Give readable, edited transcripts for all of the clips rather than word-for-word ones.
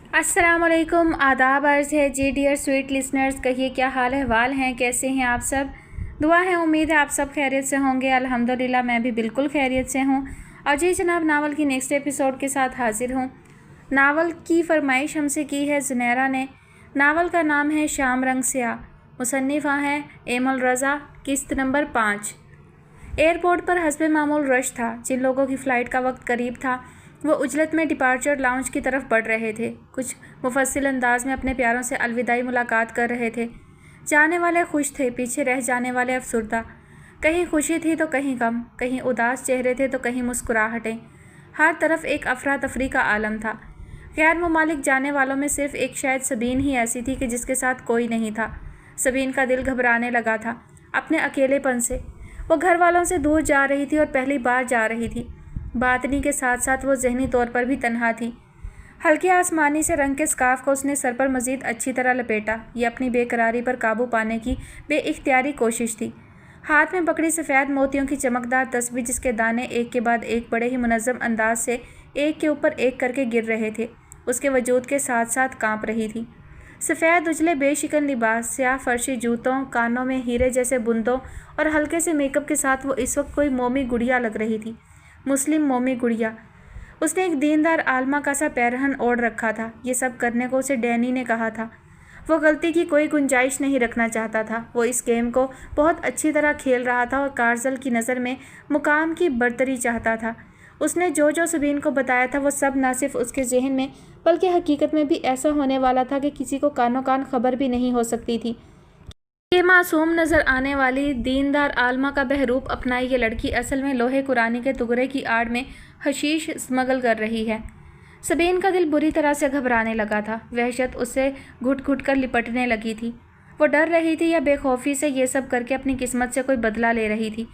अस्सलाम वालेकुम, आदाब अर्ज़ है जी डियर स्वीट लिसनर्स। कहिए क्या हाल अहवाल हैं, कैसे हैं आप सब। दुआ है, उम्मीद है आप सब खैरियत से होंगे। अल्हम्दुलिल्लाह मैं भी बिल्कुल खैरियत से हूँ। और जी जनाब, नावल की नेक्स्ट एपिसोड के साथ हाजिर हूँ। नावल की फरमाइश हमसे की है ज़ुनैरा ने। नावल का नाम है शाम रंग स्याह। मुसन्निफ़ा हैं एमल रज़ा। किस्त नंबर 5। एयरपोर्ट पर हस्बे मामूल रश था। जिन लोगों की फ़्लाइट का वक्त करीब था वो उजलत में डिपार्चर लाउंज की तरफ बढ़ रहे थे। कुछ मुफस्सिल अंदाज में अपने प्यारों से अलविदाई मुलाकात कर रहे थे। जाने वाले खुश थे, पीछे रह जाने वाले अफसुर्दा। कहीं खुशी थी तो कहीं गम, कहीं उदास चेहरे थे तो कहीं मुस्कुराहटें। हर तरफ एक अफरा तफरी का आलम था। गैर ममालिक जाने वालों में सिर्फ एक शायद सबीन ही ऐसी थी कि जिसके साथ कोई नहीं था। सबीन का दिल घबराने लगा था अपने अकेलेपन से। वो घर वालों से दूर जा रही थी और पहली बार जा रही थी। बातनी के साथ साथ वो ज़हनी तौर पर भी तन्हा थी। हल्के आसमानी से रंग के स्कार्फ को उसने सर पर मज़ीद अच्छी तरह लपेटा। ये अपनी बेकरारी पर काबू पाने की बेइख्तियारी कोशिश थी। हाथ में पकड़ी सफ़ेद मोतियों की चमकदार तस्बीह, जिसके दाने एक के बाद एक बड़े ही मुनज़्ज़म अंदाज से एक के ऊपर एक करके गिर रहे थे, उसके वजूद के साथ साथ काँप रही थी। सफ़ेद उजले बेशिकन लिबास, स्याह फर्शी जूतों, कानों में हीरे जैसे बुंदों और हल्के से मेकअप के साथ वो इस वक्त कोई मोमी गुड़िया लग रही थी। मुस्लिम मोमी गुड़िया। उसने एक दीनदार आलमा का सा पैरहन ओढ़ रखा था। ये सब करने को उसे डैनी ने कहा था। वो गलती की कोई गुंजाइश नहीं रखना चाहता था। वो इस गेम को बहुत अच्छी तरह खेल रहा था और कारजल की नज़र में मुकाम की बरतरी चाहता था। उसने जो जो सबीन को बताया था वो सब ना सिर्फ उसके जहन में बल्कि हकीकत में भी ऐसा होने वाला था कि किसी को कानो कान खबर भी नहीं हो सकती थी। ये मासूम नज़र आने वाली दीनदार आलमा का बहरूप अपनाई ये लड़की असल में लोहे कुरानी के टुकड़े की आड़ में हशीश स्मगल कर रही है। सबीन का दिल बुरी तरह से घबराने लगा था। वहशत उससे घुट घुट कर लिपटने लगी थी। वो डर रही थी या बेखौफी से ये सब करके अपनी किस्मत से कोई बदला ले रही थी।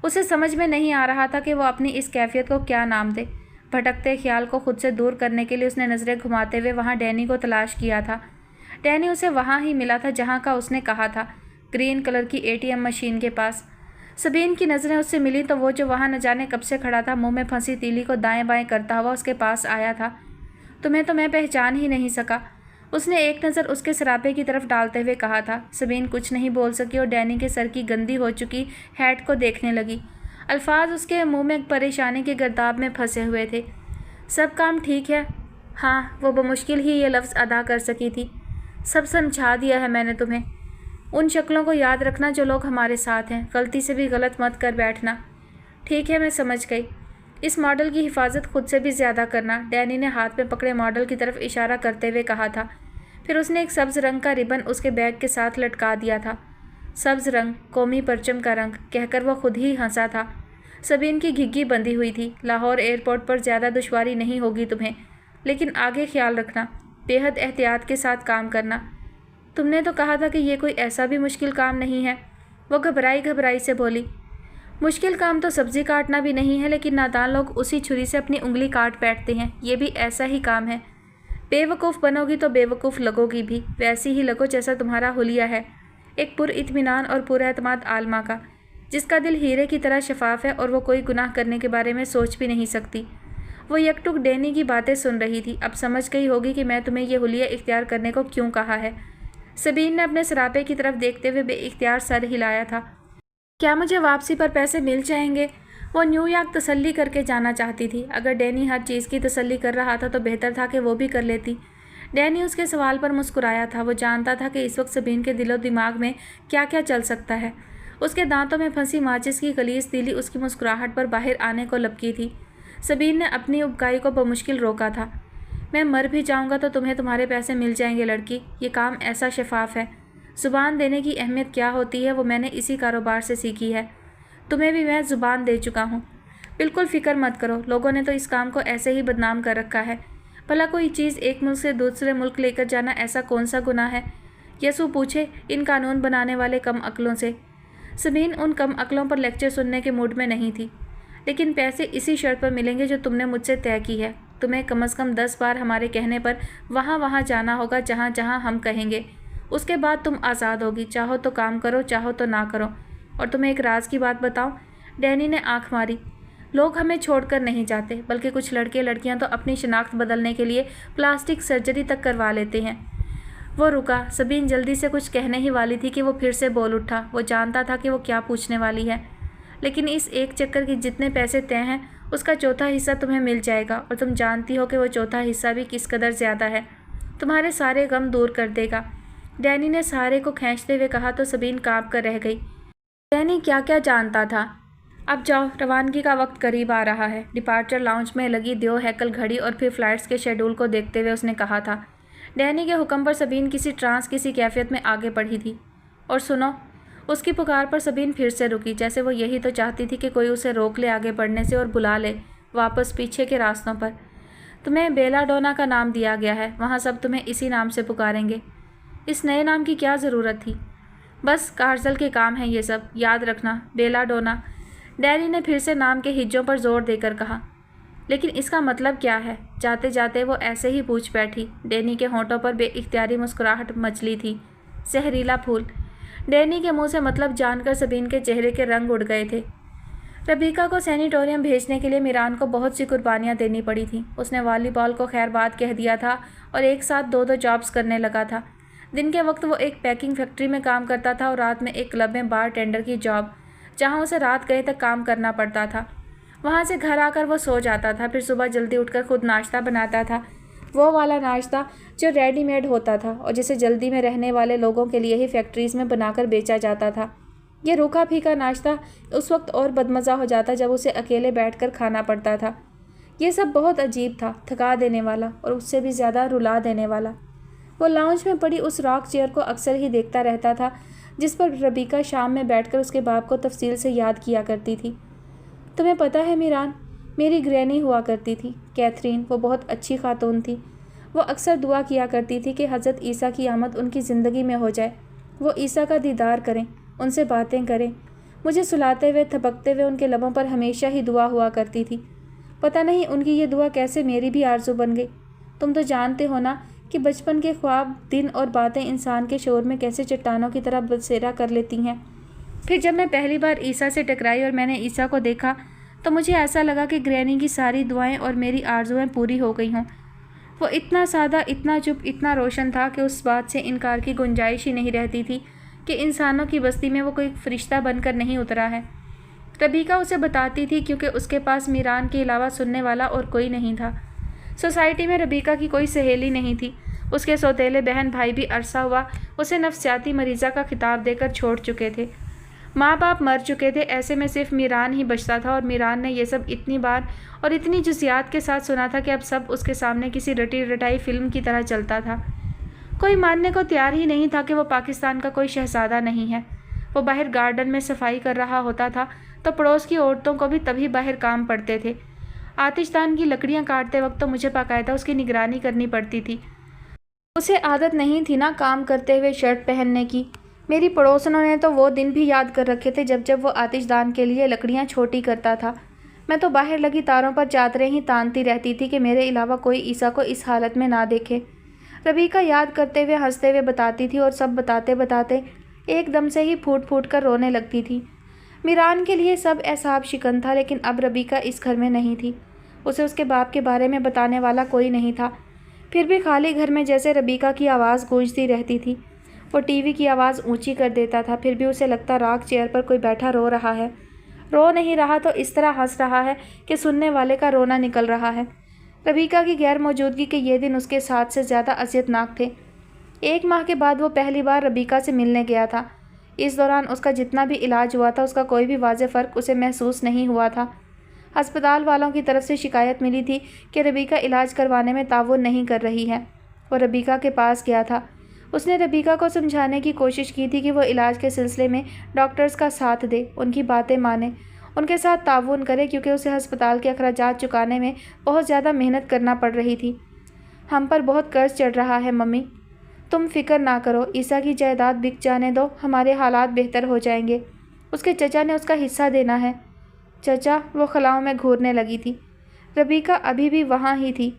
उसे समझ में नहीं आ रहा था कि वो अपनी इस कैफियत को क्या नाम दे। भटकते ख्याल को खुद से दूर करने के लिए उसने नज़रें घुमाते हुए वहाँ डैनी को तलाश किया था। डैनी उसे वहाँ ही मिला था जहाँ का उसने कहा था, ग्रीन कलर की एटीएम मशीन के पास। सबीन की नज़रें उससे मिली तो वो जो वहाँ न जाने कब से खड़ा था, मुंह में फंसी तीली को दाएं बाएं करता हुआ उसके पास आया था। तुम्हें तो मैं पहचान ही नहीं सका, उसने एक नज़र उसके सरापे की तरफ डालते हुए कहा था। सबीन कुछ नहीं बोल सकी और डैनी के सर की गंदी हो चुकी हैट को देखने लगी। अल्फाज उसके मुंह में परेशानी के गर्दाब में फंसे हुए थे। सब काम ठीक है? हाँ, वो बमुश्किल ही ये लफ्ज़ अदा कर सकी थी। सब समझा दिया है मैंने तुम्हें। उन शक्लों को याद रखना जो लोग हमारे साथ हैं। गलती से भी गलत मत कर बैठना। ठीक है, मैं समझ गई। इस मॉडल की हिफाजत खुद से भी ज़्यादा करना, डैनी ने हाथ में पकड़े मॉडल की तरफ इशारा करते हुए कहा था। फिर उसने एक सब्ज़ रंग का रिबन उसके बैग के साथ लटका दिया था। सब्ज़ रंग, कौमी परचम का रंग, कहकर वह खुद ही हंसा था। सबीन की घिग्गी बंधी हुई थी। लाहौर एयरपोर्ट पर ज़्यादा दुश्वारी नहीं होगी तुम्हें, लेकिन आगे ख्याल रखना, बेहद एहतियात के साथ काम करना। तुमने तो कहा था कि ये कोई ऐसा भी मुश्किल काम नहीं है, वो घबराई घबराई से बोली। मुश्किल काम तो सब्ज़ी काटना भी नहीं है, लेकिन नादान लोग उसी छुरी से अपनी उंगली काट बैठते हैं। ये भी ऐसा ही काम है। बेवकूफ़ बनोगी तो बेवकूफ़ लगोगी भी, वैसी ही लगो जैसा तुम्हारा हुलिया है, एक पुरइत्मीनान और पुरएतमाद आलमा का, जिसका दिल हीरे की तरह शफाफ है और वो कोई गुनाह करने के बारे में सोच भी नहीं सकती। वो यकटुक डैनी की बातें सुन रही थी। अब समझ गई होगी कि मैं तुम्हें ये हुलिया इख्तियार करने को क्यों कहा है। सबीन ने अपने सरापे की तरफ देखते हुए बेइख्तियार सर हिलाया था। क्या मुझे वापसी पर पैसे मिल जाएंगे? वो न्यूयॉर्क तसल्ली करके जाना चाहती थी। अगर डैनी हर चीज़ की तसल्ली कर रहा था तो बेहतर था कि वो भी कर लेती। डैनी उसके सवाल पर मुस्कुराया था। वो जानता था कि इस वक्त सबीन के दिलो दिमाग में क्या क्या चल सकता है। उसके दांतों में फंसी माचिस की खलीस तीली उसकी मुस्कुराहट पर बाहर आने को लपकी थी। सबीन ने अपनी उबकाई को बमुश्किल रोका था। मैं मर भी जाऊंगा तो तुम्हें तुम्हारे पैसे मिल जाएंगे लड़की। ये काम ऐसा शफाफ है। ज़ुबान देने की अहमियत क्या होती है वो मैंने इसी कारोबार से सीखी है। तुम्हें भी मैं ज़ुबान दे चुका हूँ। बिल्कुल फ़िक्र मत करो, लोगों ने तो इस काम को ऐसे ही बदनाम कर रखा है। भला कोई चीज़ एक मुल्क से दूसरे मुल्क लेकर जाना ऐसा कौन सा गुनाह है? यसू पूछे इन कानून बनाने वाले कम अक्लों से। सबीन उन कम अक्लों पर लेक्चर सुनने के मूड में नहीं थी। लेकिन पैसे इसी शर्त पर मिलेंगे जो तुमने मुझसे तय की है। तुम्हें कम से कम 10 बार हमारे कहने पर वहाँ जाना होगा जहाँ जहाँ हम कहेंगे। उसके बाद तुम आज़ाद होगी। चाहो तो काम करो, चाहो तो ना करो। और तुम्हें एक राज की बात बताऊं? डैनी ने आंख मारी। लोग हमें छोड़कर नहीं जाते, बल्कि कुछ लड़के लड़कियां तो अपनी शनाख्त बदलने के लिए प्लास्टिक सर्जरी तक करवा लेते हैं। वो रुका। सबीन जल्दी से कुछ कहने ही वाली थी कि वो फिर से बोल उठा। वो जानता था कि वो क्या पूछने वाली है। लेकिन इस एक चक्कर के जितने पैसे तय हैं उसका चौथा हिस्सा तुम्हें मिल जाएगा, और तुम जानती हो कि वो चौथा हिस्सा भी किस कदर ज़्यादा है। तुम्हारे सारे गम दूर कर देगा। डैनी ने सारे को खींचते हुए कहा तो सबीन काँप कर रह गई। डैनी क्या क्या जानता था। अब जाओ, रवानगी का वक्त करीब आ रहा है। डिपार्चर लाउंज में लगी दो हैकल घड़ी और फिर फ्लाइट्स के शेड्यूल को देखते हुए उसने कहा था। डैनी के हुक्म पर सबीन किसी कैफियत में आगे बढ़ी थी। और सुनो, उसकी पुकार पर सबीन फिर से रुकी, जैसे वो यही तो चाहती थी कि कोई उसे रोक ले आगे बढ़ने से और बुला ले वापस पीछे के रास्तों पर। तुम्हें बेलाडोना का नाम दिया गया है, वहाँ सब तुम्हें इसी नाम से पुकारेंगे। इस नए नाम की क्या ज़रूरत थी? बस कार्जल के काम है ये सब, याद रखना, बेलाडोना। डैनी ने फिर से नाम के हिज्जों पर जोर देकर कहा। लेकिन इसका मतलब क्या है? जाते जाते वो ऐसे ही पूछ बैठी। डैनी के होंठों पर बेइख्तियारी मुस्कुराहट मचली थी। जहरीला फूल। डैनी के मुंह से मतलब जानकर सबीन के चेहरे के रंग उड़ गए थे। रबीका को सैनिटोरियम भेजने के लिए मीरान को बहुत सी कुर्बानियाँ देनी पड़ी थी। उसने वॉलीबॉल को खैरबाद कह दिया था और एक साथ दो दो जॉब्स करने लगा था। दिन के वक्त वो एक पैकिंग फैक्ट्री में काम करता था और रात में एक क्लब में बार टेंडर की जॉब, जहाँ उसे रात गए तक काम करना पड़ता था। वहाँ से घर आकर वो सो जाता था, फिर सुबह जल्दी उठकर खुद नाश्ता बनाता था, वो वाला नाश्ता जो रेडीमेड होता था और जिसे जल्दी में रहने वाले लोगों के लिए ही फैक्ट्रीज़ में बनाकर बेचा जाता था। ये रूखा फीका नाश्ता उस वक्त और बदमज़ा हो जाता जब उसे अकेले बैठकर खाना पड़ता था। ये सब बहुत अजीब था, थका देने वाला और उससे भी ज़्यादा रुला देने वाला। वो लाउंज में पड़ी उस रॉक चेयर को अक्सर ही देखता रहता था, जिस पर रबीका शाम में बैठकर उसके बाप को तफसील से याद किया करती थी। तुम्हें पता है मीरान, मेरी ग्रैनी हुआ करती थी कैथरीन, वो बहुत अच्छी खातून थी। वो अक्सर दुआ किया करती थी कि हज़रत ईसा की आमद उनकी ज़िंदगी में हो जाए, वो ईसा का दीदार करें, उनसे बातें करें। मुझे सुलाते हुए थपकते हुए उनके लबों पर हमेशा ही दुआ हुआ करती थी। पता नहीं उनकी ये दुआ कैसे मेरी भी आरज़ू बन गई। तुम तो जानते हो ना कि बचपन के ख्वाब, दिन और बातें इंसान के शोर में कैसे चट्टानों की तरह बसेरा कर लेती हैं। फिर जब मैं पहली बार ईसा से टकराई और मैंने ईसा को देखा तो मुझे ऐसा लगा कि ग्रैनी की सारी दुआएं और मेरी आरजुएं पूरी हो गई हों। वो इतना सादा, इतना चुप, इतना रोशन था कि उस बात से इनकार की गुंजाइश ही नहीं रहती थी कि इंसानों की बस्ती में वो कोई फरिश्ता बनकर नहीं उतरा है। रबीका उसे बताती थी क्योंकि उसके पास मीरान के अलावा सुनने वाला और कोई नहीं था। सोसाइटी में रबीका की कोई सहेली नहीं थी। उसके सौतेले बहन भाई भी अरसा हुआ उसे नफ्सियाती मरीज़ा का खिताब देकर छोड़ चुके थे। माँ बाप मर चुके थे। ऐसे में सिर्फ मीरान ही बचता था और मीरान ने यह सब इतनी बार और इतनी जुज़ियात के साथ सुना था कि अब सब उसके सामने किसी रटी रटाई फिल्म की तरह चलता था। कोई मानने को तैयार ही नहीं था कि वो पाकिस्तान का कोई शहज़ादा नहीं है। वो बाहर गार्डन में सफाई कर रहा होता था तो पड़ोस की औरतों को भी तभी बाहर काम पड़ते थे। आतिशदान की लकड़ियाँ काटते वक्त तो मुझे बाकायदा उसकी निगरानी करनी पड़ती थी। उसे आदत नहीं थी ना काम करते हुए शर्ट पहनने की। मेरी पड़ोसनों ने तो वो दिन भी याद कर रखे थे जब जब वो आतिशदान के लिए लकड़ियाँ छोटी करता था। मैं तो बाहर लगी तारों पर चादरें ही तानती रहती थी कि मेरे अलावा कोई ईसा को इस हालत में ना देखे। रबीका याद करते हुए हंसते हुए बताती थी और सब बताते बताते एकदम से ही फूट फूट कर रोने लगती थी। मीरान के लिए सब एहसाब शिकन था, लेकिन अब रबीका इस घर में नहीं थी। उसे उसके बाप के बारे में बताने वाला कोई नहीं था। फिर भी खाली घर में जैसे रबीका की आवाज़ गूंजती रहती थी। वो टीवी की आवाज़ ऊंची कर देता था, फिर भी उसे लगता रॉक चेयर पर कोई बैठा रो रहा है। रो नहीं रहा तो इस तरह हंस रहा है कि सुनने वाले का रोना निकल रहा है। रबीका की गैर मौजूदगी के ये दिन उसके साथ से ज़्यादा अज़ियतनाक थे। 1 माह के बाद वो पहली बार रबीका से मिलने गया था। इस दौरान उसका जितना भी इलाज हुआ था उसका कोई भी वाज़ेह फ़र्क उसे महसूस नहीं हुआ था। अस्पताल वालों की तरफ से शिकायत मिली थी कि रबीका इलाज करवाने में ताउन नहीं कर रही है। वो रबीका के पास गया था। उसने रबीका को समझाने की कोशिश की थी कि वो इलाज के सिलसिले में डॉक्टर्स का साथ दे, उनकी बातें माने, उनके साथ ताउन करे, क्योंकि उसे अस्पताल के अखराजात चुकाने में बहुत ज़्यादा मेहनत करना पड़ रही थी। हम पर बहुत कर्ज चढ़ रहा है मम्मी, तुम फिक्र ना करो, ईसा की जायदाद बिक जाने दो, हमारे हालात बेहतर हो जाएंगे। उसके चचा ने उसका हिस्सा देना है। चचा? वो खलाओं में घूरने लगी थी। रबीका अभी भी वहाँ ही थी।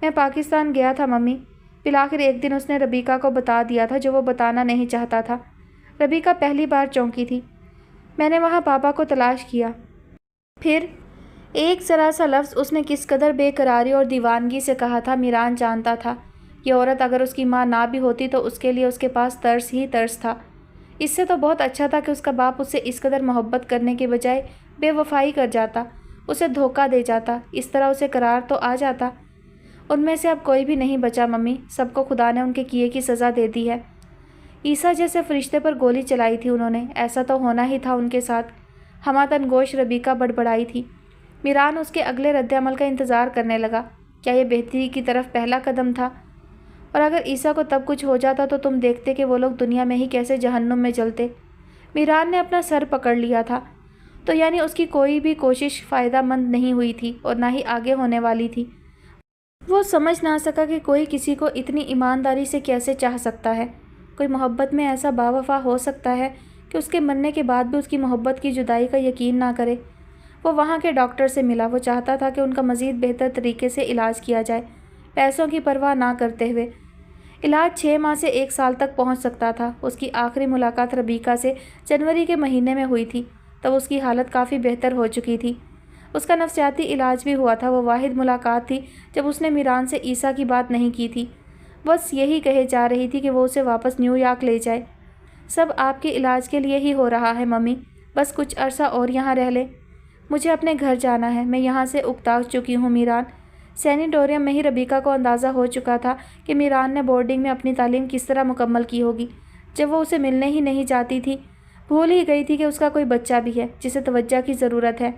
मैं पाकिस्तान गया था मम्मी। फिलहाल एक दिन उसने रबीका को बता दिया था जो वो बताना नहीं चाहता था। रबीका पहली बार चौंकी थी। मैंने वहाँ पापा को तलाश किया। फिर ایک ذرا سا لفظ اس نے کس قدر بے قراری اور دیوانگی سے کہا تھا، میران جانتا تھا۔ یہ عورت اگر اس کی ماں نہ بھی ہوتی تو اس کے لیے اس کے پاس ترس ہی ترس تھا۔ اس سے تو بہت اچھا تھا کہ اس کا باپ اس سے اس قدر محبت کرنے کے بجائے بے وفائی کر جاتا، اسے دھوکہ دے جاتا، اس طرح اسے قرار تو آ جاتا۔ ان میں سے اب کوئی بھی نہیں بچا ممی، سب کو خدا نے ان کے کیے کی سزا دے دی ہے۔ عیسیٰ جیسے فرشتے پر گولی چلائی تھی انہوں نے، ایسا تو ہونا ہی تھا ان کے ساتھ۔ ہماتن گوش ربیکہ بڑبڑائی تھی۔ میران اس کے اگلے رد عمل کا انتظار کرنے لگا۔ کیا یہ بہتری کی طرف پہلا قدم تھا؟ اور اگر عیسیٰ کو تب کچھ ہو جاتا تو تم دیکھتے کہ وہ لوگ دنیا میں ہی کیسے جہنم میں جلتے۔ میران نے اپنا سر پکڑ لیا تھا۔ تو یعنی اس کی کوئی بھی کوشش فائدہ مند نہیں ہوئی تھی اور نہ ہی آگے ہونے والی تھی۔ وہ سمجھ نہ سکا کہ کوئی کسی کو اتنی ایمانداری سے کیسے چاہ سکتا ہے۔ کوئی محبت میں ایسا باوفا ہو سکتا ہے کہ اس کے مرنے کے بعد بھی اس کی محبت کی جدائی کا یقین نہ کرے۔ وہ وہاں کے ڈاکٹر سے ملا۔ وہ چاہتا تھا کہ ان کا مزید بہتر طریقے سے علاج کیا جائے، پیسوں کی پرواہ نہ کرتے ہوئے۔ علاج 6 ماہ سے 1 سال تک پہنچ سکتا تھا۔ اس کی آخری ملاقات ربیکہ سے جنوری کے مہینے میں ہوئی تھی، تب اس کی حالت کافی بہتر ہو چکی تھی۔ اس کا نفسیاتی علاج بھی ہوا تھا۔ وہ واحد ملاقات تھی جب اس نے میران سے عیسیٰ کی بات نہیں کی تھی، بس یہی کہے جا رہی تھی کہ وہ اسے واپس نیو یارک لے جائے۔ سب آپ کے علاج کے لیے ہی ہو رہا ہے ممی، بس کچھ عرصہ اور یہاں رہ لے۔ مجھے اپنے گھر جانا ہے، میں یہاں سے اکتا چکی ہوں میران۔ سینیٹوریم میں ہی ربیکہ کو اندازہ ہو چکا تھا کہ میران نے بورڈنگ میں اپنی تعلیم کس طرح مکمل کی ہوگی۔ جب وہ اسے ملنے ہی نہیں جاتی تھی، بھول ہی گئی تھی کہ اس کا کوئی بچہ بھی ہے جسے توجہ کی ضرورت ہے۔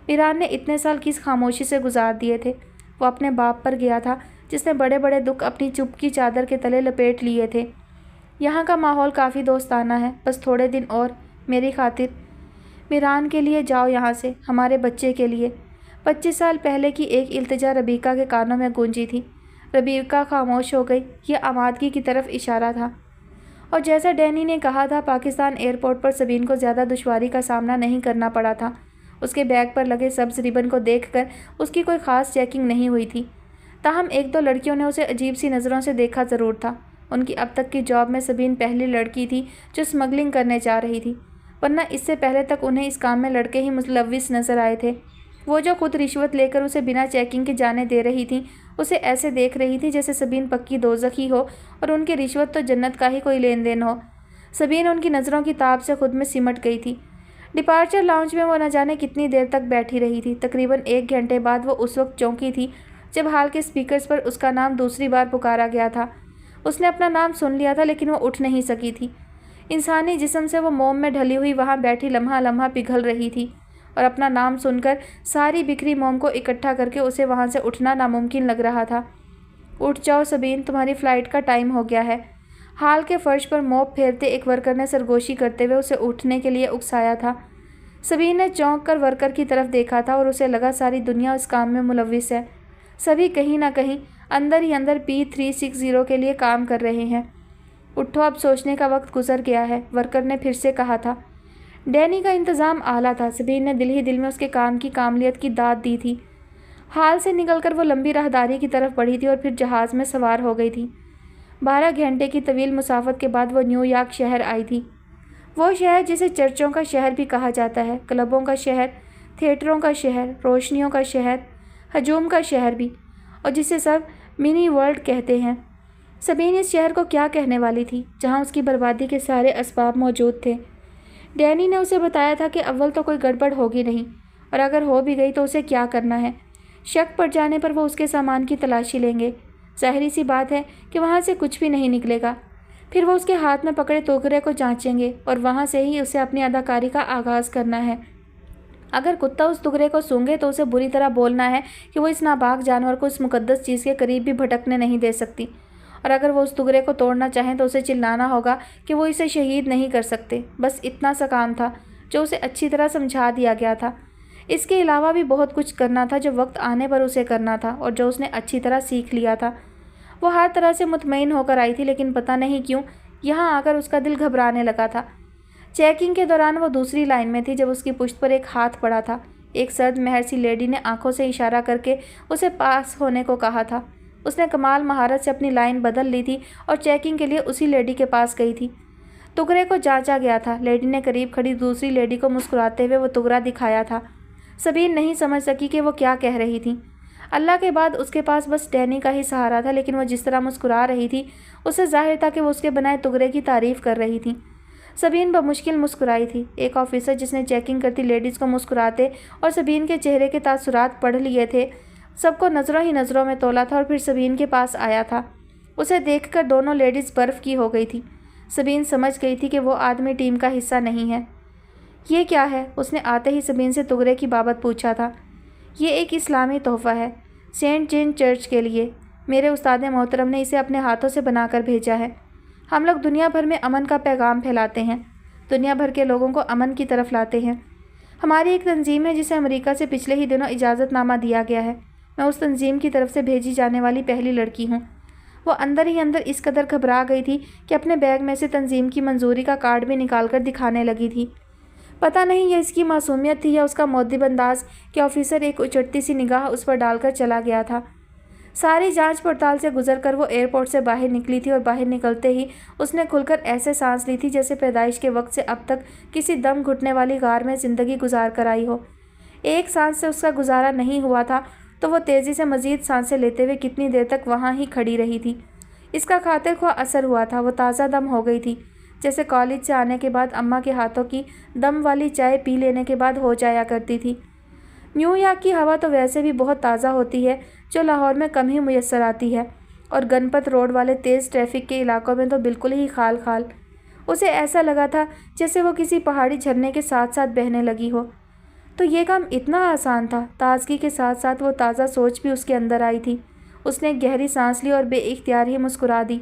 میران نے اتنے سال کس خاموشی سے گزار دیے تھے۔ وہ اپنے باپ پر گیا تھا جس نے بڑے بڑے دکھ اپنی چپ کی چادر کے تلے لپیٹ لیے تھے۔ یہاں کا ماحول کافی دوستانہ ہے، بس تھوڑے دن اور میری خاطر۔ میران کے لیے جاؤ یہاں سے، ہمارے بچے کے لیے۔ 25 سال پہلے کی ایک التجا ربیکہ کے کانوں میں گونجی تھی۔ ربیکہ خاموش ہو گئی۔ یہ آمادگی کی طرف اشارہ تھا۔ اور جیسا ڈینی نے کہا تھا، پاکستان ایئرپورٹ پر سبین کو زیادہ دشواری کا سامنا نہیں کرنا پڑا تھا۔ اس کے بیگ پر لگے سبز ربن کو دیکھ کر اس کی کوئی خاص چیکنگ نہیں ہوئی تھی، تاہم 1-2 لڑکیوں نے اسے عجیب سی نظروں سے دیکھا ضرور تھا۔ ان کی اب تک کی جاب میں سبین پہلی لڑکی تھی جو اسمگلنگ کرنے جا رہی تھی، ورنہ اس سے پہلے تک انہیں اس کام میں لڑکے ہی ملوث نظر آئے تھے۔ وہ جو خود رشوت لے کر اسے بنا چیکنگ کے جانے دے رہی تھیں، اسے ایسے دیکھ رہی تھی جیسے سبین پکی دوزخی ہو اور ان کی رشوت تو جنت کا ہی کوئی لین دین ہو۔ سبین ان کی نظروں کی تاب سے خود میں سمٹ گئی تھی۔ ڈپارچر لاؤنج میں وہ نہ جانے کتنی دیر تک بیٹھی رہی تھی۔ تقریباً 1 گھنٹے بعد وہ اس وقت چونکی تھی جب ہال کے اسپیکرز پر اس کا نام دوسری بار پکارا گیا تھا۔ اس نے اپنا نام سن لیا تھا لیکن وہ اٹھ نہیں سکی تھی۔ انسانی جسم سے وہ موم میں ڈھلی ہوئی وہاں بیٹھی لمحہ لمحہ پگھل رہی تھی اور اپنا نام سن کر ساری بکھری موم کو اکٹھا کر کے اسے وہاں سے اٹھنا ناممکن لگ رہا تھا۔ اٹھ جاؤ سبین، تمہاری فلائٹ کا ٹائم ہو گیا ہے۔ ہال کے فرش پر موپ پھیرتے ایک ورکر نے سرگوشی کرتے ہوئے اسے اٹھنے کے لیے اکسایا تھا۔ سبین نے چونک کر ورکر کی طرف دیکھا تھا اور اسے لگا ساری دنیا اس کام میں ملوث ہے۔ سبھی کہیں نہ کہیں اندر ہی اندر P360 کے لیے کام کر رہے ہیں۔ اٹھو، اب سوچنے کا وقت گزر گیا ہے، ورکر نے پھر سے کہا تھا۔ ڈینی کا انتظام اعلیٰ تھا۔ سبین نے دل ہی دل میں اس کے کام کی کاملیت کی داد دی تھی۔ ہال سے نکل کر وہ لمبی راہداری کی طرف بڑھی تھی اور پھر جہاز میں سوار ہو گئی تھی۔ 12 گھنٹے کی طویل مسافت کے بعد وہ نیو یارک شہر آئی تھی۔ وہ شہر جسے چرچوں کا شہر بھی کہا جاتا ہے، کلبوں کا شہر، تھیٹروں کا شہر، روشنیوں کا شہر، ہجوم کا شہر بھی، اور جسے سب منی ورلڈ کہتے ہیں۔ سبین اس شہر کو کیا کہنے والی تھی جہاں اس کی بربادی کے سارے اسباب موجود تھے؟ ڈینی نے اسے بتایا تھا کہ اول تو کوئی گڑبڑ ہوگی نہیں، اور اگر ہو بھی گئی تو اسے کیا کرنا ہے۔ شک پڑ جانے پر وہ اس کے سامان کی تلاشی لیں گے۔ ظاہری سی بات ہے کہ وہاں سے کچھ بھی نہیں نکلے گا۔ پھر وہ اس کے ہاتھ میں پکڑے توغرے کو جانچیں گے اور وہاں سے ہی اسے اپنی اداکاری کا آغاز کرنا ہے۔ اگر کتا اس تغرے کو سونگے تو اسے بری طرح بولنا ہے کہ وہ اس ناپاک جانور کو اس مقدس چیز کے قریب بھی بھٹکنے نہیں دے سکتی، اور اگر وہ اس تغرے کو توڑنا چاہیں تو اسے چلانا ہوگا کہ وہ اسے شہید نہیں کر سکتے۔ بس اتنا سا کام تھا جو اسے اچھی طرح سمجھا دیا گیا تھا۔ اس کے علاوہ بھی بہت کچھ کرنا تھا جو وقت آنے پر اسے کرنا تھا اور جو اس نے اچھی طرح سیکھ لیا تھا۔ وہ ہر طرح سے مطمئن ہو کر آئی تھی، لیکن پتہ نہیں کیوں یہاں آ کر اس کا دل گھبرانے لگا تھا۔ چیکنگ کے دوران وہ دوسری لائن میں تھی جب اس کی پشت پر ایک ہاتھ پڑا تھا۔ ایک سرد مہر سی لیڈی نے آنکھوں سے اشارہ کر کے اسے پاس ہونے کو کہا تھا۔ اس نے کمال مہارت سے اپنی لائن بدل لی تھی اور چیکنگ کے لیے اسی لیڈی کے پاس گئی تھی۔ تغرے کو جانچا گیا تھا۔ لیڈی نے قریب کھڑی دوسری لیڈی کو مسکراتے ہوئے وہ تغرا دکھایا تھا۔ सबीन नहीं समझ सकी कि वो क्या कह रही थी। अल्लाह के बाद उसके पास बस डैनी का ही सहारा था, लेकिन वो जिस तरह मुस्कुरा रही थी उससे जाहिर था कि वो उसके बनाए टुकड़े की तारीफ कर रही थी। सबीन बमुश्किल मुस्कुराई थी। एक ऑफिसर जिसने चेकिंग करती लेडीज़ को मुस्कुराते और सबीन के चेहरे के तासुरात पढ़ लिए थे, सबको नज़रों ही नज़रों में तोला था और फिर सबीन के पास आया था। उसे देखकर दोनों लेडीज़ बर्फ़ की हो गई थी। सबीन समझ गई थी कि वो आदमी टीम का हिस्सा नहीं है। ये क्या है? उसने आते ही सबीन से टुकड़े की बाबत पूछा था। ये एक इस्लामी तोहफ़ा है, सेंट जेन चर्च के लिए। मेरे उस्ताद मोहतरम ने इसे अपने हाथों से बनाकर भेजा है। हम लोग दुनिया भर में अमन का पैगाम फैलाते हैं, दुनिया भर के लोगों को अमन की तरफ लाते हैं। हमारी एक तंजीम है जिसे अमेरिका से पिछले ही दिनों इजाज़तनामा दिया गया है। मैं उस तंजीम की तरफ से भेजी जाने वाली पहली लड़की हूँ। वो अंदर ही अंदर इस कदर घबरा गई थी कि अपने बैग में से तंजीम की मंजूरी का कार्ड भी निकाल कर दिखाने लगी थी। पता नहीं ये इसकी मासूमियत थी या उसका मुअद्दिब अंदाज कि ऑफिसर एक उचटती सी निगाह उस पर डालकर चला गया था। सारी जांच पड़ताल से गुजरकर वो एयरपोर्ट से बाहर निकली थी और बाहर निकलते ही उसने खुलकर ऐसे सांस ली थी जैसे पैदाइश के वक्त से अब तक किसी दम घुटने वाली गार में ज़िंदगी गुजार कर आई हो। एक सांस से उसका गुजारा नहीं हुआ था तो वो तेज़ी से मज़ीद सांसें लेते हुए कितनी देर तक वहाँ ही खड़ी रही थी। इसका खातिर ख्वाह असर हुआ था। वो ताज़ा दम हो गई थी, जैसे कॉलेज से आने के बाद अम्मा के हाथों की दम वाली चाय पी लेने के बाद हो जाया करती थी। न्यूयॉर्क की हवा तो वैसे भी बहुत ताज़ा होती है, जो लाहौर में कम ही मुयस्सर आती है, और गणपत रोड वाले तेज़ ट्रैफिक के इलाकों में तो बिल्कुल ही खाल खाल। उसे ऐसा लगा था जैसे वो किसी पहाड़ी झरने के साथ साथ बहने लगी हो। तो ये काम इतना आसान था। ताजगी के साथ साथ वो ताज़ा सोच भी उसके अंदर आई थी। उसने एक गहरी सांस ली और बेइख्तियार ही मुस्कुरा दी।